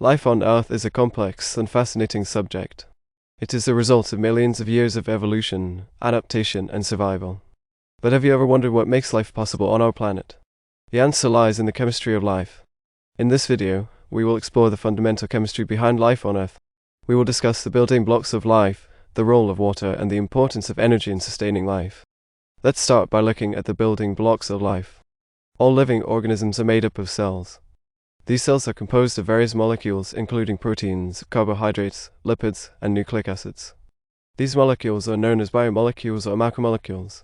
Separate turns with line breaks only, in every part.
Life on Earth is a complex and fascinating subject. It is the result of millions of years of evolution, adaptation, and survival. But have you ever wondered what makes life possible on our planet? The answer lies in the chemistry of life. In this video, we will explore the fundamental chemistry behind life on Earth. We will discuss the building blocks of life, the role of water, and the importance of energy in sustaining life. Let's start by looking at the building blocks of life. All living organisms are made up of cells. These cells are composed of various molecules, including proteins, carbohydrates, lipids, and nucleic acids. These molecules are known as biomolecules or macromolecules.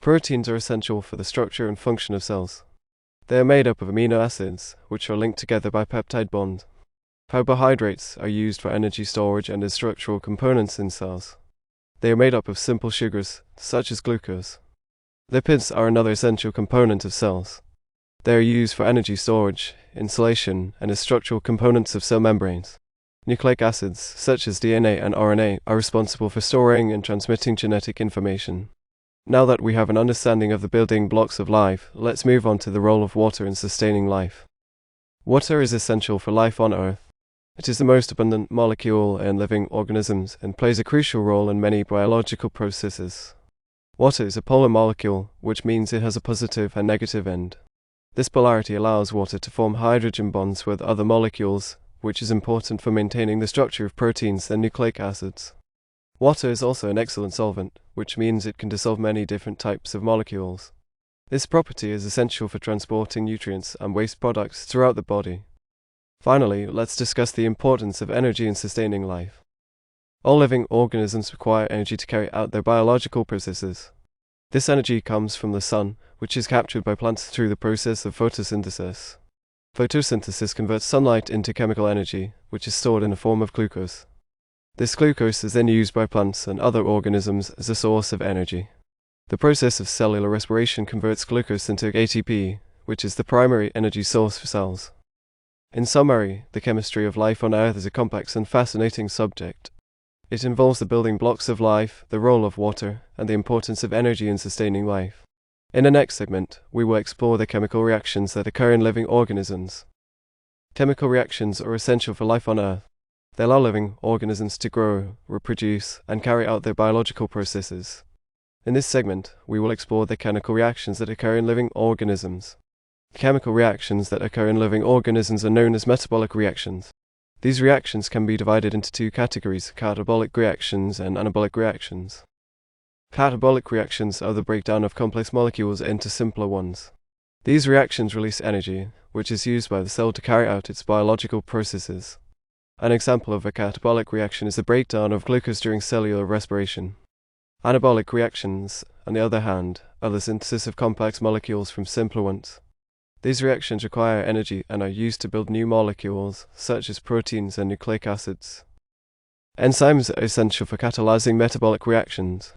Proteins are essential for the structure and function of cells. They are made up of amino acids, which are linked together by peptide bonds. Carbohydrates are used for energy storage and as structural components in cells. They are made up of simple sugars, such as glucose. Lipids are another essential component of cells. They are used for energy storage, insulation, and as structural components of cell membranes. Nucleic acids, such as DNA and RNA, are responsible for storing and transmitting genetic information. Now that we have an understanding of the building blocks of life, let's move on to the role of water in sustaining life. Water is essential for life on Earth. It is the most abundant molecule in living organisms and plays a crucial role in many biological processes. Water is a polar molecule, which means it has a positive and negative end. This polarity allows water to form hydrogen bonds with other molecules, which is important for maintaining the structure of proteins and nucleic acids. Water is also an excellent solvent, which means it can dissolve many different types of molecules. This property is essential for transporting nutrients and waste products throughout the body. Finally, let's discuss the importance of energy in sustaining life. All living organisms require energy to carry out their biological processes. This energy comes from the sun, which is captured by plants through the process of photosynthesis. Photosynthesis converts sunlight into chemical energy, which is stored in the form of glucose. This glucose is then used by plants and other organisms as a source of energy. The process of cellular respiration converts glucose into ATP, which is the primary energy source for cells. In summary, the chemistry of life on Earth is a complex and fascinating subject. It involves the building blocks of life, the role of water, and the importance of energy in sustaining life. In the next segment, we will explore the chemical reactions that occur in living organisms. Chemical reactions are essential for life on Earth. They allow living organisms to grow, reproduce, and carry out their biological processes. In this segment, we will explore the chemical reactions that occur in living organisms. Chemical reactions that occur in living organisms are known as metabolic reactions. These reactions can be divided into two categories: catabolic reactions and anabolic reactions. Catabolic reactions are the breakdown of complex molecules into simpler ones. These reactions release energy, which is used by the cell to carry out its biological processes. An example of a catabolic reaction is the breakdown of glucose during cellular respiration. Anabolic reactions, on the other hand, are the synthesis of complex molecules from simpler ones. These reactions require energy and are used to build new molecules, such as proteins and nucleic acids. Enzymes are essential for catalyzing metabolic reactions.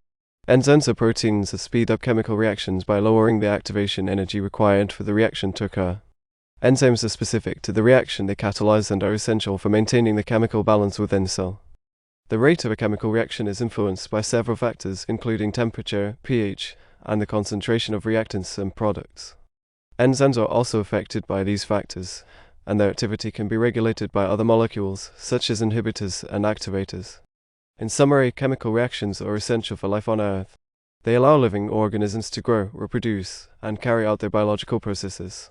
Enzymes are proteins that speed up chemical reactions by lowering the activation energy required for the reaction to occur. Enzymes are specific to the reaction they catalyze and are essential for maintaining the chemical balance within the cell. The rate of a chemical reaction is influenced by several factors, including temperature, pH, and the concentration of reactants and products. Enzymes are also affected by these factors, and their activity can be regulated by other molecules, such as inhibitors and activators. In summary, chemical reactions are essential for life on Earth. They allow living organisms to grow, reproduce, and carry out their biological processes.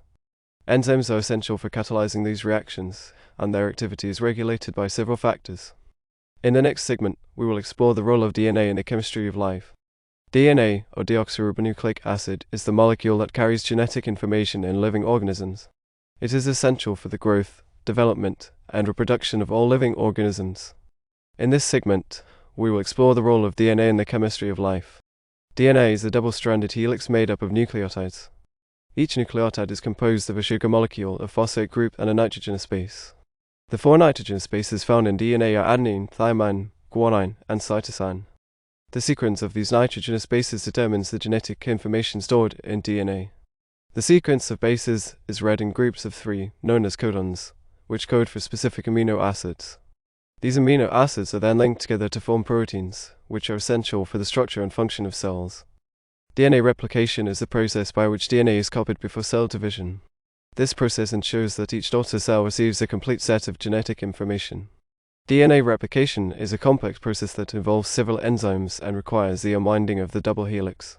Enzymes are essential for catalyzing these reactions, and their activity is regulated by several factors. In the next segment, we will explore the role of DNA in the chemistry of life. DNA, or deoxyribonucleic acid, is the molecule that carries genetic information in living organisms. It is essential for the growth, development, and reproduction of all living organisms. In this segment, we will explore the role of DNA in the chemistry of life. DNA is a double-stranded helix made up of nucleotides. Each nucleotide is composed of a sugar molecule, a phosphate group, and a nitrogenous base. The four nitrogenous bases found in DNA are adenine, thymine, guanine, and cytosine. The sequence of these nitrogenous bases determines the genetic information stored in DNA. The sequence of bases is read in groups of three, known as codons, which code for specific amino acids. These amino acids are then linked together to form proteins, which are essential for the structure and function of cells. DNA replication is the process by which DNA is copied before cell division. This process ensures that each daughter cell receives a complete set of genetic information. DNA replication is a complex process that involves several enzymes and requires the unwinding of the double helix.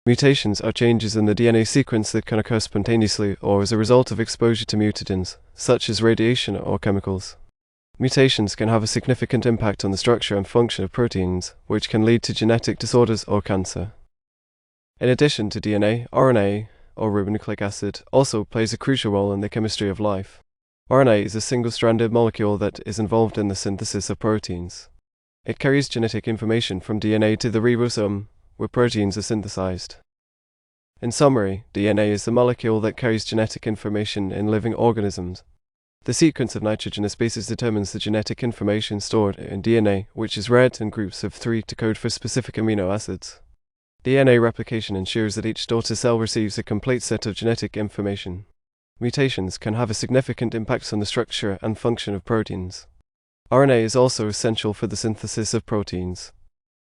Mutations are changes in the DNA sequence that can occur spontaneously or as a result of exposure to mutagens, such as radiation or chemicals. Mutations can have a significant impact on the structure and function of proteins, which can lead to genetic disorders or cancer. In addition to DNA, RNA, or ribonucleic acid, also plays a crucial role in the chemistry of life. RNA is a single-stranded molecule that is involved in the synthesis of proteins. It carries genetic information from DNA to the ribosome, where proteins are synthesized. In summary, DNA is the molecule that carries genetic information in living organisms. The sequence of nitrogenous bases determines the genetic information stored in DNA, which is read in groups of 3 to code for specific amino acids. DNA replication ensures that each daughter cell receives a complete set of genetic information. Mutations can have a significant impact on the structure and function of proteins. RNA is also essential for the synthesis of proteins.